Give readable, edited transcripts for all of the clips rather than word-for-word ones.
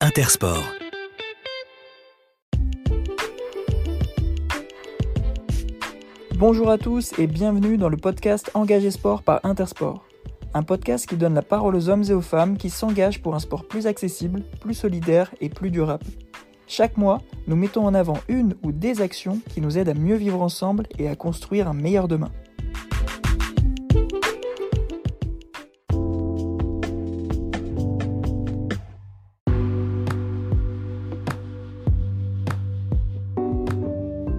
Intersport. Bonjour à tous et bienvenue dans le podcast Engagé Sport par Intersport. Un podcast qui donne la parole aux hommes et aux femmes qui s'engagent pour un sport plus accessible, plus solidaire et plus durable. Chaque mois, nous mettons en avant une ou des actions qui nous aident à mieux vivre ensemble et à construire un meilleur demain.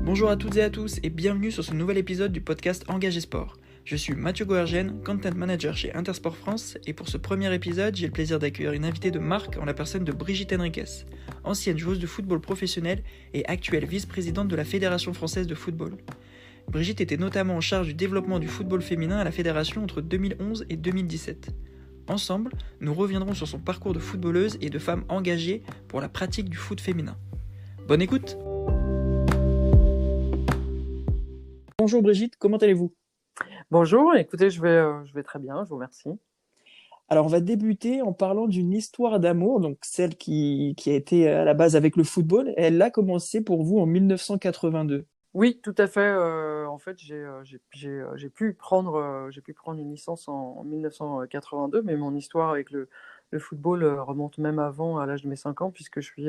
Bonjour à toutes et à tous et bienvenue sur ce nouvel épisode du podcast Engagé Sport. Je suis Mathieu Goergen, Content Manager chez Intersport France et pour ce premier épisode, j'ai le plaisir d'accueillir une invitée de marque en la personne de Brigitte Henriques, ancienne joueuse de football professionnel et actuelle vice-présidente de la Fédération Française de Football. Brigitte était notamment en charge du développement du football féminin à la Fédération entre 2011 et 2017. Ensemble, nous reviendrons sur son parcours de footballeuse et de femme engagée pour la pratique du foot féminin. Bonne écoute! Bonjour Brigitte, comment allez-vous? Bonjour, écoutez, je vais très bien, je vous remercie. Alors on va débuter en parlant d'une histoire d'amour, donc celle qui a été à la base avec le football. Elle a commencé pour vous en 1982. Oui, tout à fait. En fait, j'ai pu prendre une licence en 1982, mais mon histoire avec le football remonte même avant, à l'âge de mes 5 ans, puisque je suis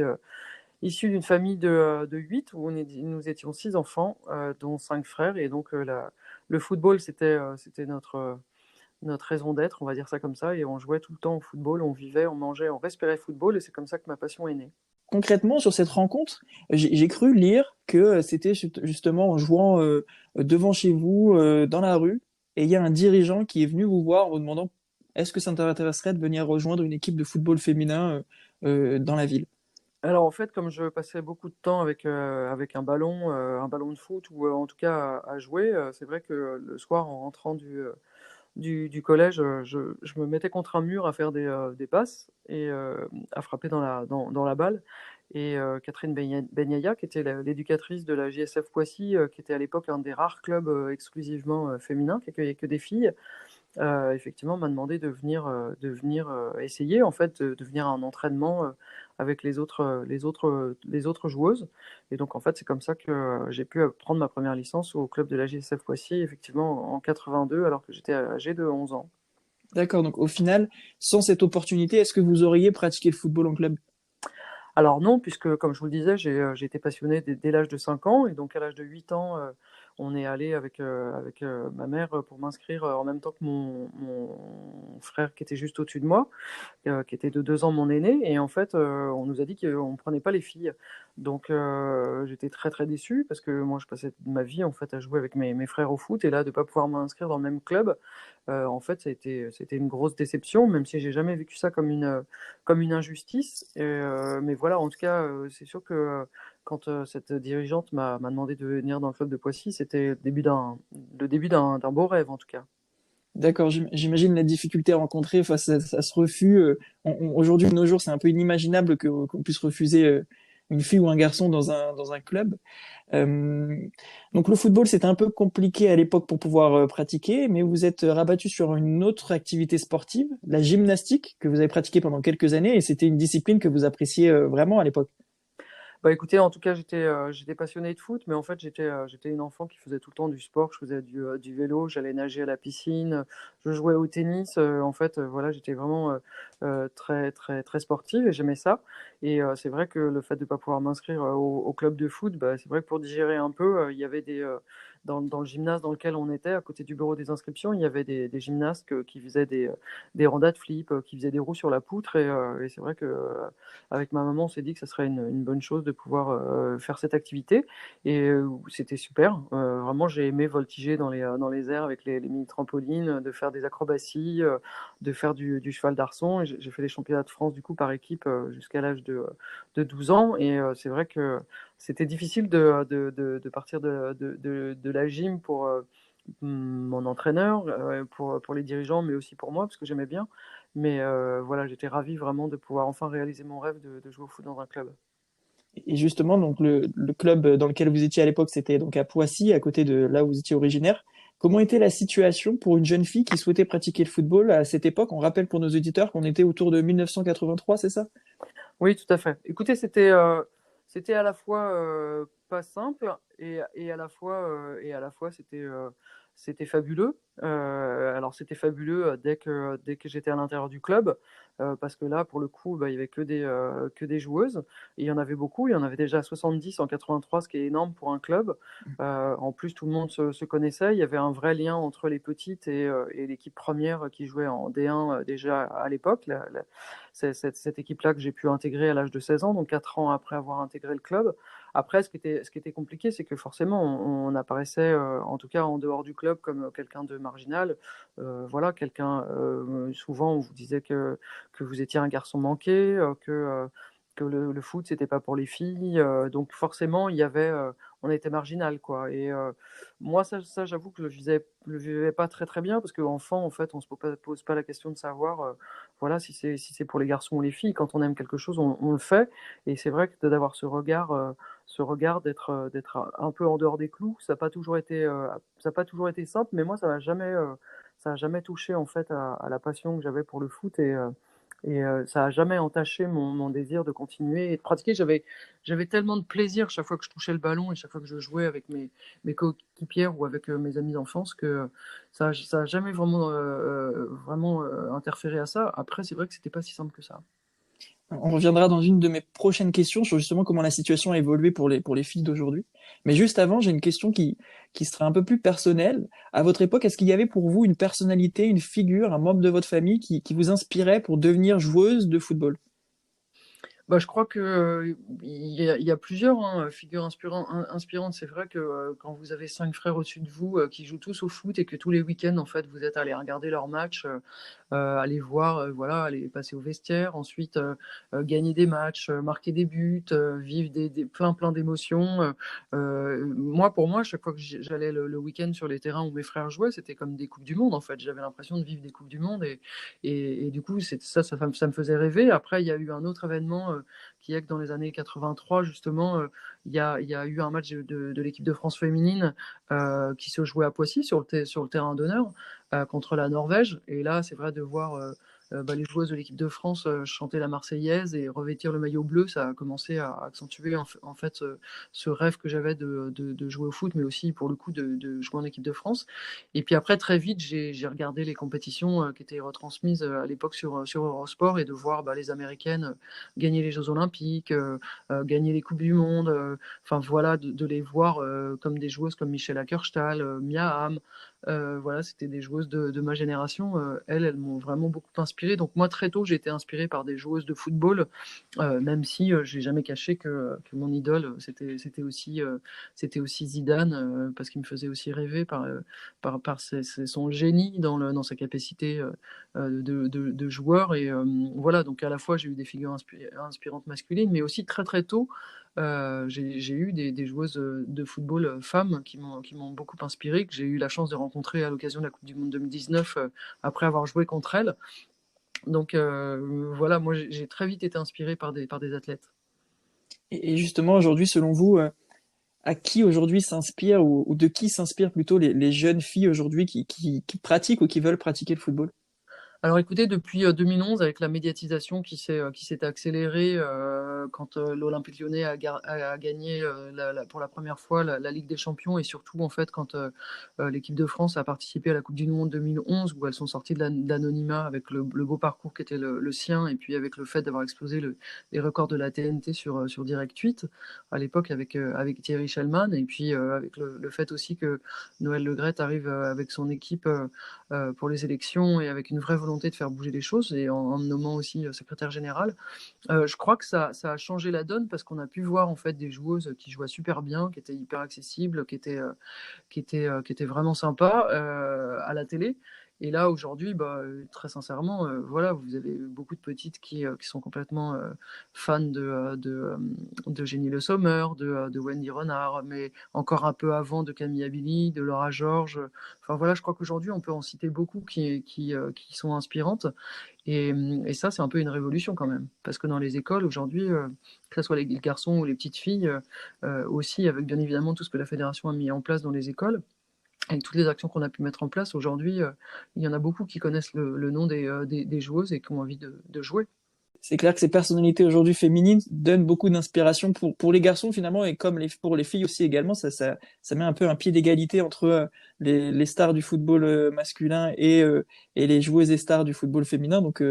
issu d'une famille de 8 où nous étions 6 enfants, dont 5 frères, et donc le football c'était notre raison d'être, on va dire ça comme ça, et on jouait tout le temps au football, on vivait, on mangeait, on respirait football, et c'est comme ça que ma passion est née. Concrètement, sur cette rencontre, j'ai cru lire que c'était justement en jouant devant chez vous, dans la rue, et il y a un dirigeant qui est venu vous voir en vous demandant est-ce que ça t'intéresserait de venir rejoindre une équipe de football féminin dans la ville? Alors en fait, comme je passais beaucoup de temps avec un ballon de foot, ou en tout cas à jouer, c'est vrai que le soir, en rentrant du collège, je me mettais contre un mur à faire des passes et à frapper dans la balle. Et Catherine Benyaya, qui était l'éducatrice de la JSF Poissy, qui était à l'époque un des rares clubs exclusivement féminins, qui accueillait que des filles, effectivement m'a demandé de venir essayer, en fait, de venir à un entraînement avec les autres joueuses. Et donc en fait, c'est comme ça que j'ai pu prendre ma première licence au club de la JSF Poissy, effectivement en 82, alors que j'étais âgé de 11 ans. D'accord, donc au final, sans cette opportunité, est-ce que vous auriez pratiqué le football en club? Alors non, puisque comme je vous le disais, j'ai été passionné dès l'âge de 5 ans, et donc à l'âge de 8 ans, on est allé avec ma mère pour m'inscrire en même temps que mon frère qui était juste au-dessus de moi, qui était de 2 ans mon aîné, et en fait, on nous a dit qu'on ne prenait pas les filles. Donc j'étais très très déçu, parce que moi je passais ma vie en fait à jouer avec mes frères au foot, et là de ne pas pouvoir m'inscrire dans le même club, en fait c'était une grosse déception, même si j'ai jamais vécu ça comme une injustice. Mais voilà, en tout cas, c'est sûr que quand cette dirigeante m'a demandé de venir dans le club de Poissy, c'était le début d'un beau rêve, en tout cas. D'accord, j'imagine la difficulté à rencontrer face à ce refus. Aujourd'hui, de nos jours, c'est un peu inimaginable qu'on puisse refuser une fille ou un garçon dans un club. Euh, donc le football, c'était un peu compliqué à l'époque pour pouvoir pratiquer, mais vous êtes rabattu sur une autre activité sportive, la gymnastique, que vous avez pratiquée pendant quelques années, et c'était une discipline que vous appréciez vraiment à l'époque. Bah écoutez, en tout cas, j'étais passionnée de foot, mais en fait, j'étais une enfant qui faisait tout le temps du sport. Je faisais du vélo, j'allais nager à la piscine, je jouais au tennis. En fait, voilà, j'étais vraiment très, très, très sportive, et j'aimais ça. Et c'est vrai que le fait de ne pas pouvoir m'inscrire au club de foot, bah, c'est vrai que pour digérer un peu, il y avait dans le gymnase dans lequel on était, à côté du bureau des inscriptions, il y avait des gymnastes qui faisaient des randades flip, qui faisaient des roues sur la poutre. Et c'est vrai que avec ma maman, on s'est dit que ça serait une bonne chose de pouvoir faire cette activité. Et c'était super. Vraiment, j'ai aimé voltiger dans les airs avec les mini-trampolines, de faire des acrobaties, de faire du cheval d'arçon. Et j'ai fait les championnats de France du coup par équipe jusqu'à l'âge de 12 ans. Et c'est vrai que c'était difficile de partir de la gym pour mon entraîneur, pour les dirigeants, mais aussi pour moi, parce que j'aimais bien. Mais voilà, j'étais ravie vraiment de pouvoir enfin réaliser mon rêve de jouer au foot dans un club. Et justement, donc le club dans lequel vous étiez à l'époque, c'était donc à Poissy, à côté de là où vous étiez originaire. Comment était la situation pour une jeune fille qui souhaitait pratiquer le football à cette époque? On rappelle pour nos auditeurs qu'on était autour de 1983, c'est ça? Oui, tout à fait. Écoutez, c'était à la fois pas simple et à la fois c'était fabuleux. Alors c'était fabuleux dès que j'étais à l'intérieur du club parce que là pour le coup bah, il y avait que des joueuses et il y en avait beaucoup. Il y en avait déjà 70 en 83, ce qui est énorme pour un club. En plus tout le monde se connaissait. Il y avait un vrai lien entre les petites et l'équipe première qui jouait en D1 déjà à l'époque. C'est cette équipe-là que j'ai pu intégrer à l'âge de 16 ans, donc 4 ans après avoir intégré le club. Après, ce qui était compliqué, c'est que forcément, on apparaissait, en tout cas en dehors du club, comme quelqu'un de marginal. Voilà, souvent, on vous disait que vous étiez un garçon manqué, que le foot, c'était pas pour les filles. Donc forcément, on était marginal, quoi. Et moi, ça j'avoue que je le vivais pas très très bien, parce qu'enfant, en fait, on se pose pas la question de savoir voilà, si c'est pour les garçons ou les filles. Quand on aime quelque chose, on le fait. Et c'est vrai que d'avoir ce regard d'être un peu en dehors des clous, ça n'a pas toujours été simple, mais moi, ça a jamais touché en fait à la passion que j'avais pour le foot et ça a jamais entaché mon désir de continuer et de pratiquer. J'avais tellement de plaisir chaque fois que je touchais le ballon et chaque fois que je jouais avec mes coéquipières ou avec mes amis d'enfance que ça a jamais vraiment interféré à ça. Après, c'est vrai que c'était pas si simple que ça. On reviendra dans une de mes prochaines questions sur justement comment la situation a évolué pour les filles d'aujourd'hui. Mais juste avant, j'ai une question qui serait un peu plus personnelle. À votre époque, est-ce qu'il y avait pour vous une personnalité, une figure, un membre de votre famille qui vous inspirait pour devenir joueuse de football? Bah, je crois que, il y a plusieurs, hein, figures inspirantes. C'est vrai que, quand vous avez 5 frères au-dessus de vous, qui jouent tous au foot et que tous les week-ends, en fait, vous êtes allés regarder leurs matchs, aller voir, voilà, aller passer au vestiaire, ensuite, gagner des matchs, marquer des buts, vivre des plein d'émotions, moi, pour moi, chaque fois que j'allais le week-end sur les terrains où mes frères jouaient, c'était comme des coupes du monde, en fait. J'avais l'impression de vivre des coupes du monde et du coup, ça me faisait rêver. Après, il y a eu un autre événement qui est que dans les années 83, justement, il y a eu un match de l'équipe de France féminine qui se jouait à Poissy sur le terrain d'honneur contre la Norvège. Et là, c'est vrai de voir bah, les joueuses de l'équipe de France chanter la Marseillaise et revêtir le maillot bleu, ça a commencé à accentuer en fait ce rêve que j'avais de jouer au foot, mais aussi pour le coup de jouer en équipe de France. Et puis après, très vite, j'ai regardé les compétitions qui étaient retransmises à l'époque sur Eurosport et de voir bah, les Américaines gagner les Jeux Olympiques, gagner les Coupes du Monde, enfin voilà, de les voir comme des joueuses comme Michelle Ackerstahl, Mia Hamm. Voilà, c'était des joueuses de ma génération. Elles m'ont vraiment beaucoup inspirée. Donc moi, très tôt, j'ai été inspirée par des joueuses de football, même si je n'ai jamais caché que mon idole, c'était aussi Zidane, parce qu'il me faisait aussi rêver par son génie dans sa capacité de joueur. Et voilà, donc à la fois, j'ai eu des figures inspirantes masculines, mais aussi très très tôt, j'ai eu des joueuses de football femmes qui m'ont beaucoup inspiré, que j'ai eu la chance de rencontrer à l'occasion de la Coupe du Monde 2019 après avoir joué contre elles. Donc voilà, moi j'ai très vite été inspiré par des athlètes. Et justement, aujourd'hui, selon vous, à qui aujourd'hui s'inspire ou de qui s'inspirent plutôt les jeunes filles aujourd'hui qui pratiquent ou qui veulent pratiquer le football? Alors écoutez, depuis 2011, avec la médiatisation qui s'est accélérée quand l'Olympique Lyonnais a gagné pour la première fois la Ligue des Champions et surtout en fait quand l'équipe de France a participé à la Coupe du Monde 2011 où elles sont sorties de l'anonymat avec le beau parcours qui était le sien et puis avec le fait d'avoir explosé les records de la TNT sur Direct 8 à l'époque avec Thierry Schellmann et puis avec le fait aussi que Noël Le Graët arrive avec son équipe pour les élections et avec une vraie volonté de faire bouger les choses et en me nommant aussi secrétaire général. Je crois que ça a changé la donne parce qu'on a pu voir en fait des joueuses qui jouaient super bien, qui étaient hyper accessibles, qui étaient vraiment sympas à la télé. Et là, aujourd'hui, bah, très sincèrement, voilà, vous avez beaucoup de petites qui sont complètement fans de Jenny Le Sommer, de Wendy Renard, mais encore un peu avant de Camille Abili, de Laura Georges. Enfin voilà, je crois qu'aujourd'hui, on peut en citer beaucoup qui sont inspirantes. Et ça, c'est un peu une révolution quand même. Parce que dans les écoles, aujourd'hui, que ce soit les garçons ou les petites filles, aussi, avec bien évidemment tout ce que la fédération a mis en place dans les écoles, avec toutes les actions qu'on a pu mettre en place, aujourd'hui, il y en a beaucoup qui connaissent le nom des joueuses et qui ont envie de jouer. C'est clair que ces personnalités aujourd'hui féminines donnent beaucoup d'inspiration pour les garçons finalement et comme pour les filles aussi également. Ça met un peu un pied d'égalité entre les stars du football masculin et les joueuses et stars du football féminin. Donc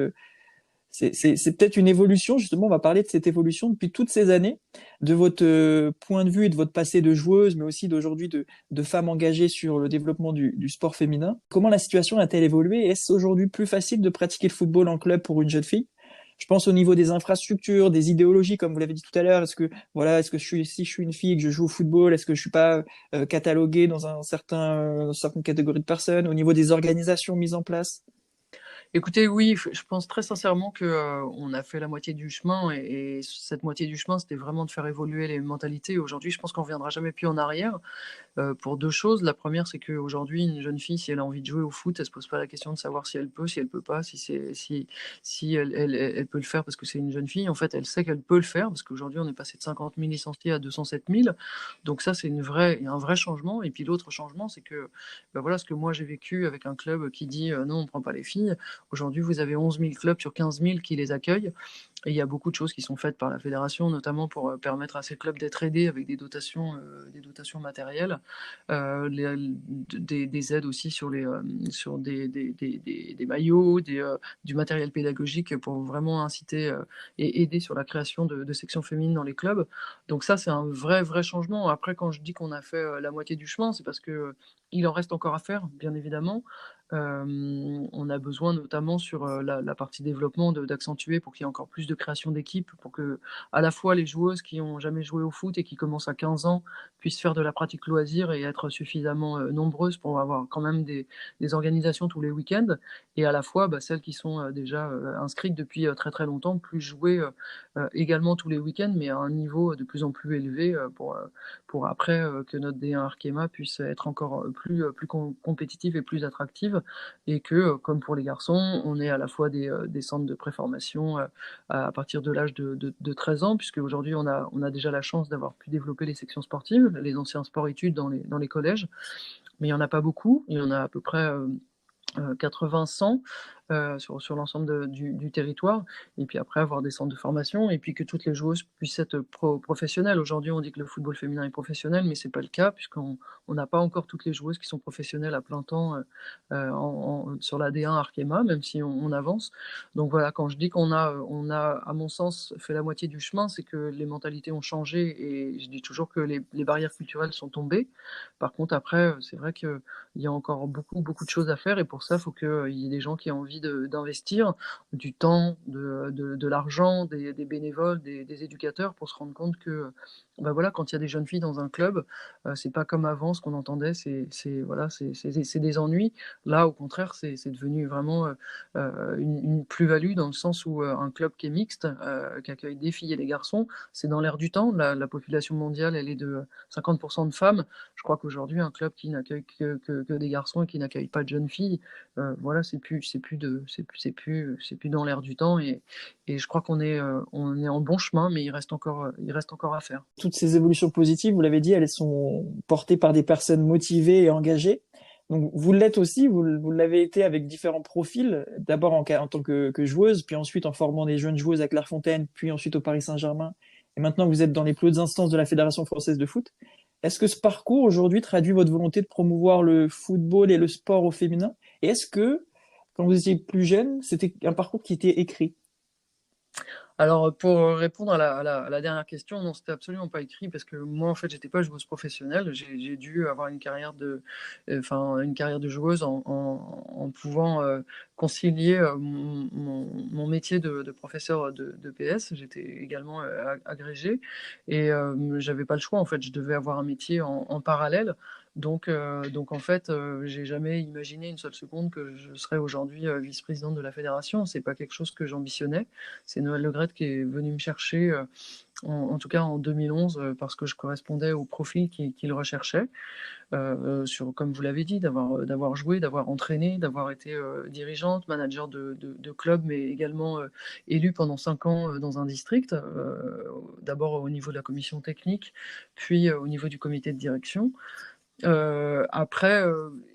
c'est peut-être une évolution, justement, on va parler de cette évolution depuis toutes ces années, de votre point de vue et de votre passé de joueuse, mais aussi d'aujourd'hui de femmes engagées sur le développement du sport féminin. Comment la situation a-t-elle évolué? Est-ce aujourd'hui plus facile de pratiquer le football en club pour une jeune fille? Je pense au niveau des infrastructures, des idéologies, comme vous l'avez dit tout à l'heure. Est-ce que si je suis une fille et que je joue au football, est-ce que je suis pas cataloguée dans certaine catégorie de personnes? Au niveau des organisations mises en place? Écoutez, oui, je pense très sincèrement que on a fait la moitié du chemin et cette moitié du chemin, c'était vraiment de faire évoluer les mentalités. Aujourd'hui, je pense qu'on reviendra jamais plus en arrière. Pour 2 choses. La première, c'est qu'aujourd'hui, une jeune fille, si elle a envie de jouer au foot, elle se pose pas la question de savoir si elle peut pas, si elle peut le faire parce que c'est une jeune fille. En fait, elle sait qu'elle peut le faire parce qu'aujourd'hui, on est passé de 50 000 licenciés à 207 000. Donc ça, c'est un vrai changement. Et puis l'autre changement, c'est que, bah, voilà ce que moi j'ai vécu avec un club qui dit non, on prend pas les filles. Aujourd'hui, vous avez 11 000 clubs sur 15 000 qui les accueillent. Et il y a beaucoup de choses qui sont faites par la fédération, notamment pour permettre à ces clubs d'être aidés avec des dotations matérielles, des aides aussi sur des maillots, du matériel pédagogique pour vraiment inciter et aider sur la création de sections féminines dans les clubs. Donc ça, c'est un vrai changement. Après, quand je dis qu'on a fait la moitié du chemin, c'est parce que il en reste encore à faire, bien évidemment. On a besoin notamment sur la partie développement d'accentuer pour qu'il y ait encore plus de création d'équipes, pour que à la fois les joueuses qui ont jamais joué au foot et qui commencent à 15 ans puissent faire de la pratique loisir et être suffisamment nombreuses pour avoir quand même des organisations tous les week-ends, et à la fois bah, celles qui sont déjà inscrites depuis très longtemps puissent jouer également tous les week-ends, mais à un niveau de plus en plus élevé pour après que notre D1 Arkema puisse être encore plus compétitive et plus attractive, et que, comme pour les garçons, on ait à la fois des centres de préformation à partir de l'âge de 13 ans, puisque aujourd'hui on a déjà la chance d'avoir pu développer les sections sportives, les anciens sports-études dans les collèges, mais il n'y en a pas beaucoup, il y en a à peu près 80-100 sur l'ensemble du territoire, et puis après avoir des centres de formation, et puis que toutes les joueuses puissent être professionnelles. Aujourd'hui, on dit que le football féminin est professionnel, mais c'est pas le cas, puisqu'on n'a pas encore toutes les joueuses qui sont professionnelles à plein temps sur la D1 Arkema, même si on avance. Donc voilà, quand je dis on a, à mon sens, fait la moitié du chemin, c'est que les mentalités ont changé, et je dis toujours que les barrières culturelles sont tombées. Par contre, après, c'est vrai qu'il y a encore beaucoup de choses à faire, et pour ça, il faut qu'il y ait des gens qui aient envie d'investir du temps, de l'argent, des bénévoles, des éducateurs, pour se rendre compte que bah voilà, quand il y a des jeunes filles dans un club, c'est pas comme avant, ce qu'on entendait, c'est des ennuis. Là, au contraire, c'est devenu vraiment une plus-value, dans le sens où un club qui est mixte, qui accueille des filles et des garçons, c'est dans l'air du temps. La population mondiale, elle est de 50% de femmes. Je crois qu'aujourd'hui, un club qui n'accueille que des garçons et qui n'accueille pas de jeunes filles, voilà, c'est plus dans l'air du temps, et je crois on est en bon chemin, mais il reste encore à faire. Toutes ces évolutions positives, vous l'avez dit, elles sont portées par des personnes motivées et engagées. Donc vous l'êtes aussi, vous l'avez été avec différents profils, d'abord en tant que joueuse, puis ensuite en formant des jeunes joueuses à Clairefontaine, puis ensuite au Paris Saint-Germain, et maintenant vous êtes dans les plus hautes instances de la Fédération française de foot. Est-ce que ce parcours aujourd'hui traduit votre volonté de promouvoir le football et le sport au féminin? Et est-ce que, quand vous étiez plus jeune, c'était un parcours qui était écrit? Alors, pour répondre à la dernière question, non, c'était absolument pas écrit, parce que moi, en fait, j'étais pas joueuse professionnelle. J'ai dû avoir une carrière de joueuse en pouvant concilier mon métier de professeur de PS. J'étais également agrégée, et j'avais pas le choix. En fait, je devais avoir un métier en parallèle. Donc en fait, j'ai jamais imaginé une seule seconde que je serais aujourd'hui vice-présidente de la fédération. C'est pas quelque chose que j'ambitionnais. C'est Noël Le Graët qui est venu me chercher, en tout cas en 2011, parce que je correspondais au profil qu'il recherchait, comme vous l'avez dit, d'avoir joué, d'avoir entraîné, d'avoir été dirigeante, manager de club, mais également élue pendant 5 ans dans un district, d'abord au niveau de la commission technique, puis au niveau du comité de direction. Après,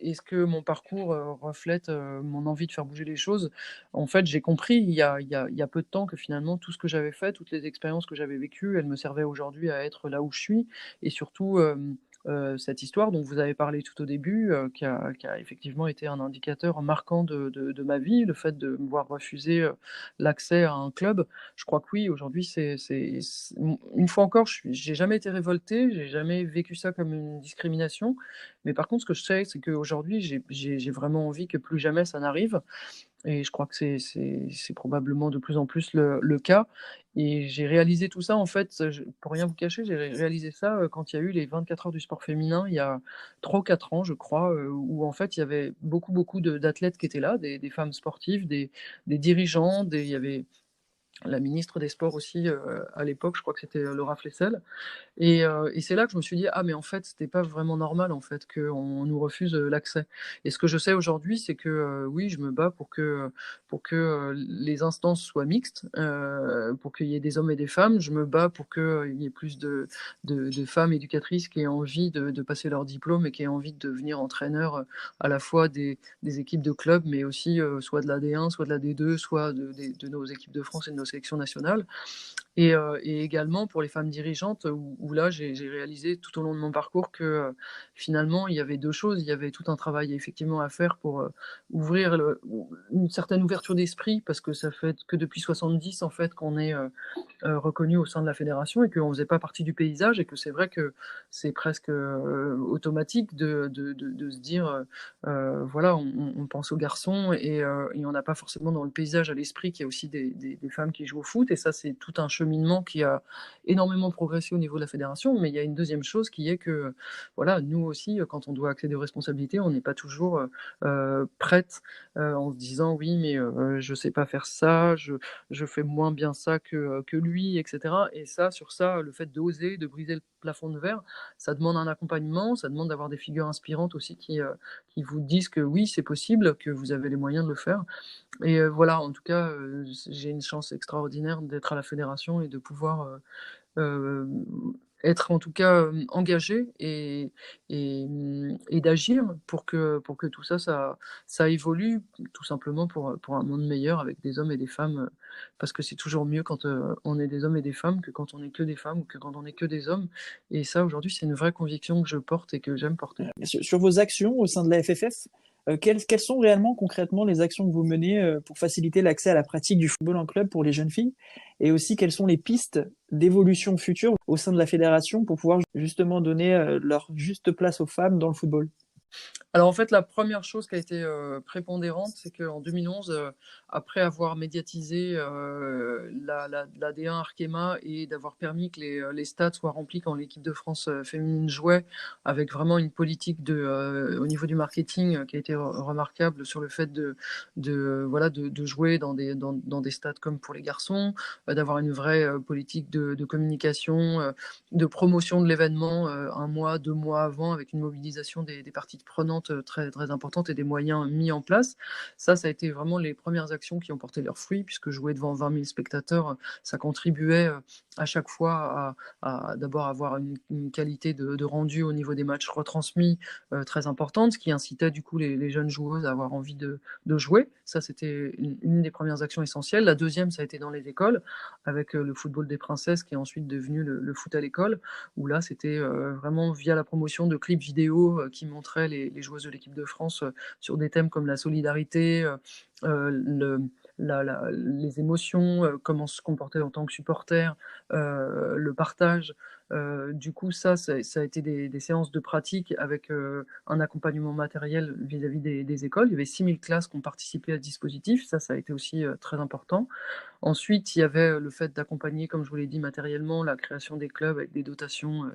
est-ce que mon parcours, reflète, mon envie de faire bouger les choses? En fait, j'ai compris il y a peu de temps que finalement tout ce que j'avais fait, toutes les expériences que j'avais vécues, elles me servaient aujourd'hui à être là où je suis et surtout, cette histoire dont vous avez parlé tout au début, qui a effectivement été un indicateur marquant de ma vie, le fait de me voir refuser, l'accès à un club. Je crois que oui, aujourd'hui, une fois encore, j'ai jamais été révoltée, j'ai jamais vécu ça comme une discrimination. Mais par contre, ce que je sais, c'est qu'aujourd'hui, j'ai vraiment envie que plus jamais ça n'arrive et je crois que c'est probablement de plus en plus le cas et j'ai réalisé tout ça, en fait, pour rien vous cacher, j'ai réalisé ça, quand il y a eu les 24 heures du sport féminin, il y a 3 ou 4 ans, je crois, où en fait, il y avait beaucoup d'athlètes qui étaient là, des femmes sportives, des dirigeants, il y avait la ministre des sports aussi, à l'époque, je crois que c'était, Laura Flessel et c'est là que je me suis dit: «Ah mais en fait, c'était pas vraiment normal en fait qu'on nous refuse, l'accès» et ce que je sais aujourd'hui, c'est que, oui, je me bats pour que les instances soient mixtes, pour qu'il y ait des hommes et des femmes. Je me bats pour qu'il y ait plus de femmes éducatrices qui aient envie de passer leur diplôme et qui aient envie de devenir entraîneurs, à la fois des équipes de clubs, mais aussi, soit de la D1, soit de la D2, soit de nos équipes de France et de nos sélections nationales. Et également pour les femmes dirigeantes où là j'ai réalisé tout au long de mon parcours que, finalement il y avait 2 choses. Il y avait tout un travail effectivement à faire pour, ouvrir une certaine ouverture d'esprit parce que ça fait que depuis 70 en fait qu'on est, reconnus au sein de la fédération et qu'on faisait pas partie du paysage et que c'est vrai que c'est presque, automatique de se dire, voilà, on pense aux garçons et on n'a pas forcément dans le paysage à l'esprit qu'il y a aussi des femmes qui jouent au foot et ça, c'est tout un cheminement qui a énormément progressé au niveau de la fédération. Mais il y a une deuxième chose qui est que, voilà, nous aussi, quand on doit accéder aux responsabilités, on n'est pas toujours, prête, en se disant: «Oui, mais je sais pas faire ça, je fais moins bien ça que lui, et cetera et ça, sur ça, le fait d'oser, de briser le plafond de verre, ça demande un accompagnement, ça demande d'avoir des figures inspirantes aussi qui vous disent que oui, c'est possible, que vous avez les moyens de le faire et voilà, en tout cas, j'ai une chance extraordinaire d'être à la fédération et de pouvoir, hem, être en tout cas, engagée et d'agir pour que tout ça, ça évolue, tout simplement pour un monde meilleur avec des hommes et des femmes, parce que c'est toujours mieux quand, on est des hommes et des femmes que quand on est que des femmes ou que quand on est que des hommes et ça aujourd'hui, c'est une vraie conviction que je porte et que j'aime porter. Sur vos actions au sein de la FFF, quelles sont réellement concrètement les actions que vous menez pour faciliter l'accès à la pratique du football en club pour les jeunes filles? Et aussi, quelles sont les pistes d'évolution future au sein de la fédération pour pouvoir justement donner leur juste place aux femmes dans le football? Alors en fait, la première chose qui a été, prépondérante, c'est qu'en 2011, après avoir médiatisé, la D1 Arkema et d'avoir permis que les stades soient remplis quand l'équipe de France, féminine jouait, avec vraiment une politique au niveau du marketing, qui a été remarquable sur le fait voilà, de jouer dans des stades comme pour les garçons, d'avoir une vraie, politique de communication, de promotion de l'événement, 1 mois, 2 mois avant avec une mobilisation des parties prenantes, très, très importante et des moyens mis en place. Ça a été vraiment les premières actions qui ont porté leurs fruits puisque jouer devant 20 000 spectateurs, ça contribuait, à chaque fois à d'abord avoir une qualité de rendu au niveau des matchs retransmis, très importante, ce qui incitait du coup les jeunes joueuses à avoir envie de jouer. Ça, c'était une des premières actions essentielles. La deuxième, ça a été dans les écoles avec, le football des princesses qui est ensuite devenu le foot à l'école où là, c'était, vraiment via la promotion de clips vidéo, qui montraient les joueuses de l'équipe de France, sur des thèmes comme la solidarité, le les émotions, comment se comporter en tant que supporter, le partage. Du coup, ça a été des séances de pratique avec, un accompagnement matériel vis-à-vis des écoles. Il y avait 6 000 classes qui ont participé à ce dispositif. Ça a été aussi, très important. Ensuite, il y avait, le fait d'accompagner, comme je vous l'ai dit, matériellement, la création des clubs avec des dotations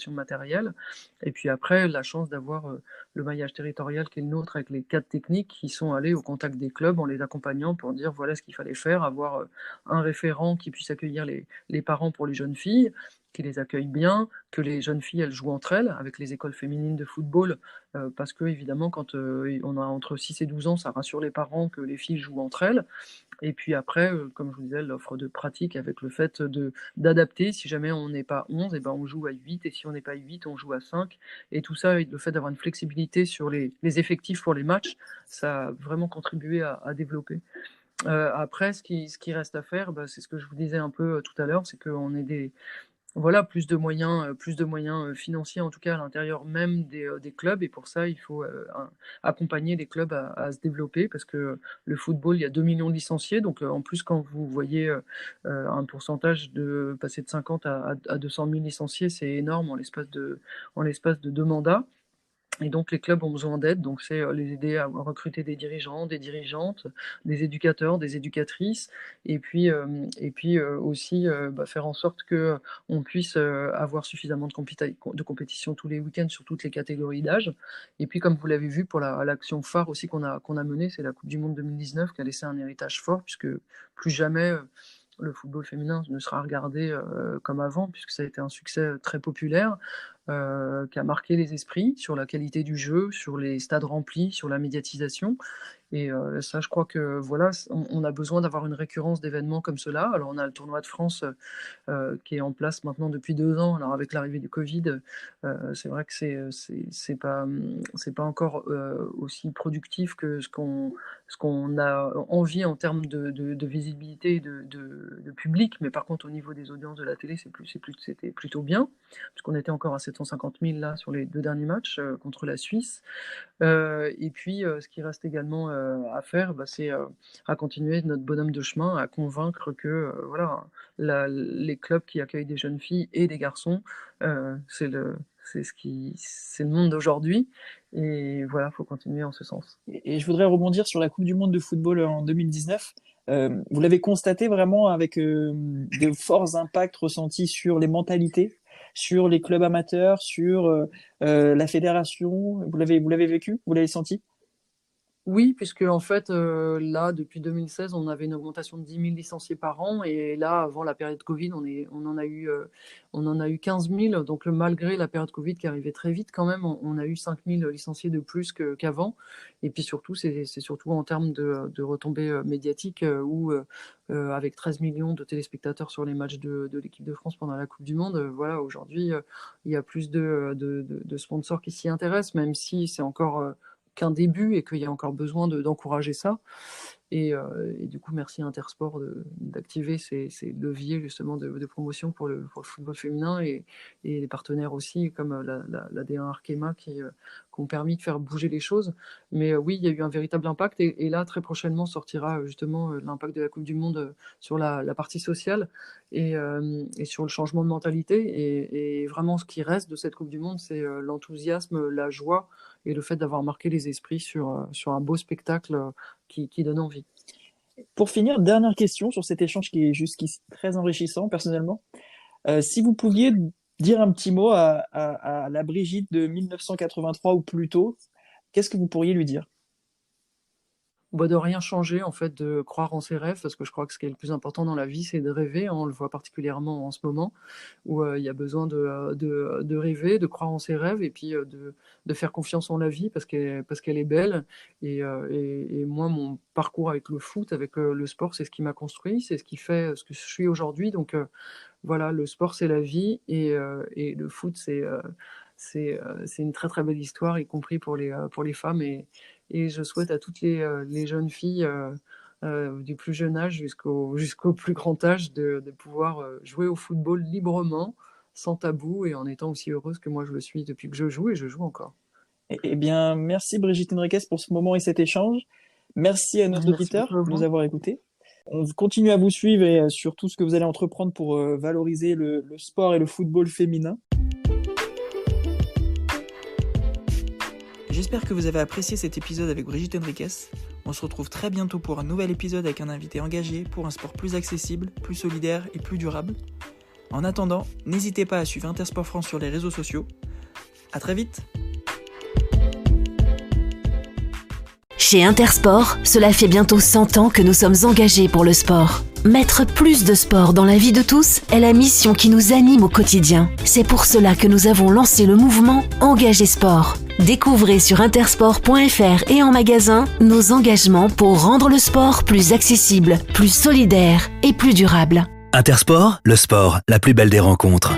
matérielles et puis après, la chance d'avoir, le maillage territorial qui est le nôtre avec les cadres techniques qui sont allés au contact des clubs en les accompagnant pour dire voilà ce qu'il fallait faire, avoir, un référent qui puisse accueillir les parents pour les jeunes filles, qui les accueillent bien, que les jeunes filles elles jouent entre elles avec les écoles féminines de football, parce que évidemment quand on a entre 6 et 12 ans, ça rassure les parents que les filles jouent entre elles. Et puis après, comme je vous disais, l'offre de pratique avec le fait d'adapter. Si jamais on n'est pas 11, et ben on joue à 8, et si on n'est pas 8, on joue à 5. Et tout ça, le fait d'avoir une flexibilité sur les effectifs pour les matchs, ça a vraiment contribué à développer. Après, ce qui reste à faire, c'est ce que je vous disais un peu tout à l'heure, c'est qu'on est voilà, plus de moyens financiers, en tout cas à l'intérieur même des clubs. Et pour ça, il faut accompagner les clubs à se développer, parce que le football, il y a 2 millions de licenciés. Donc en plus, quand vous voyez un pourcentage de passer de 50 à 200 000 licenciés, c'est énorme en l'espace de 2 mandats. Et donc les clubs ont besoin d'aide, donc c'est les aider à recruter des dirigeants, des dirigeantes, des éducateurs, des éducatrices, et puis aussi faire en sorte que on puisse avoir suffisamment de compétition tous les week-ends sur toutes les catégories d'âge. Et puis comme vous l'avez vu pour l'action phare aussi qu'on a menée, c'est la Coupe du Monde 2019 qui a laissé un héritage fort, puisque plus jamais le football féminin ne sera regardé comme avant, puisque ça a été un succès très populaire, qui a marqué les esprits sur la qualité du jeu, sur les stades remplis, sur la médiatisation. Et ça, je crois que voilà, on a besoin d'avoir une récurrence d'événements comme cela. Alors on a le tournoi de France qui est en place maintenant depuis 2 ans. Alors avec l'arrivée du Covid, c'est vrai que c'est pas encore aussi productif que ce qu'on a envie en termes de visibilité et de public. Mais par contre, au niveau des audiences de la télé, c'était plutôt bien, puisqu'on était encore à 750 000 là sur les 2 derniers matchs contre la Suisse. Et puis, ce qui reste également à faire, c'est à continuer notre bonhomme de chemin, à convaincre que voilà, les clubs qui accueillent des jeunes filles et des garçons, c'est le monde d'aujourd'hui. Et voilà, il faut continuer en ce sens. Et je voudrais rebondir sur la Coupe du Monde de football en 2019. Vous l'avez constaté vraiment avec de forts impacts ressentis sur les mentalités, sur les clubs amateurs, sur la fédération. Vous l'avez vécu? Vous l'avez senti? Oui, puisque en fait, là, depuis 2016, on avait une augmentation de 10 000 licenciés par an, et là, avant la période Covid, on en a eu 15 000. Donc, malgré la période Covid qui arrivait très vite, quand même, on a eu 5 000 licenciés de plus qu'avant. Et puis surtout, c'est surtout en termes de retombées médiatiques, où avec 13 millions de téléspectateurs sur les matchs de l'équipe de France pendant la Coupe du Monde, voilà, aujourd'hui, il y a plus de sponsors qui s'y intéressent, même si c'est encore qu'un début et qu'il y a encore besoin d'encourager ça. Et du coup, merci à Intersport d'activer ces leviers justement de promotion pour le football féminin, et les partenaires aussi, comme la D1 Arkema, qui ont permis de faire bouger les choses. Mais oui, il y a eu un véritable impact, et là, très prochainement, sortira justement l'impact de la Coupe du Monde sur la partie sociale, et sur le changement de mentalité. Et vraiment, ce qui reste de cette Coupe du Monde, c'est l'enthousiasme, la joie, et le fait d'avoir marqué les esprits sur un beau spectacle qui donne envie. Pour finir, dernière question sur cet échange qui est jusqu'ici très enrichissant personnellement. Si vous pouviez dire un petit mot à la Brigitte de 1983 ou plus tôt, qu'est-ce que vous pourriez lui dire? De rien changer, en fait, de croire en ses rêves, parce que je crois que ce qui est le plus important dans la vie, c'est de rêver. On le voit particulièrement en ce moment, où il y a besoin de rêver, de croire en ses rêves, et puis de faire confiance en la vie, parce qu'elle est belle. Et moi, mon parcours avec le foot, avec le sport, c'est ce qui m'a construit, c'est ce qui fait ce que je suis aujourd'hui. Donc voilà, le sport, c'est la vie, et le foot, c'est une très très belle histoire, y compris pour les femmes. Et je souhaite à toutes les jeunes filles du plus jeune âge jusqu'au plus grand âge de pouvoir jouer au football librement, sans tabou, et en étant aussi heureuse que moi je le suis depuis que je joue, et je joue encore. Eh bien, merci Brigitte Henriquez pour ce moment et cet échange. Merci à nos auditeurs de nous avoir écoutés. On continue à vous suivre et sur tout ce que vous allez entreprendre pour valoriser le sport et le football féminin. J'espère que vous avez apprécié cet épisode avec Brigitte Henriquez. On se retrouve très bientôt pour un nouvel épisode avec un invité engagé pour un sport plus accessible, plus solidaire et plus durable. En attendant, n'hésitez pas à suivre Intersport France sur les réseaux sociaux. À très vite! Chez Intersport, cela fait bientôt 100 ans que nous sommes engagés pour le sport. Mettre plus de sport dans la vie de tous est la mission qui nous anime au quotidien. C'est pour cela que nous avons lancé le mouvement Engagé Sport. Découvrez sur intersport.fr et en magasin nos engagements pour rendre le sport plus accessible, plus solidaire et plus durable. Intersport, le sport, la plus belle des rencontres.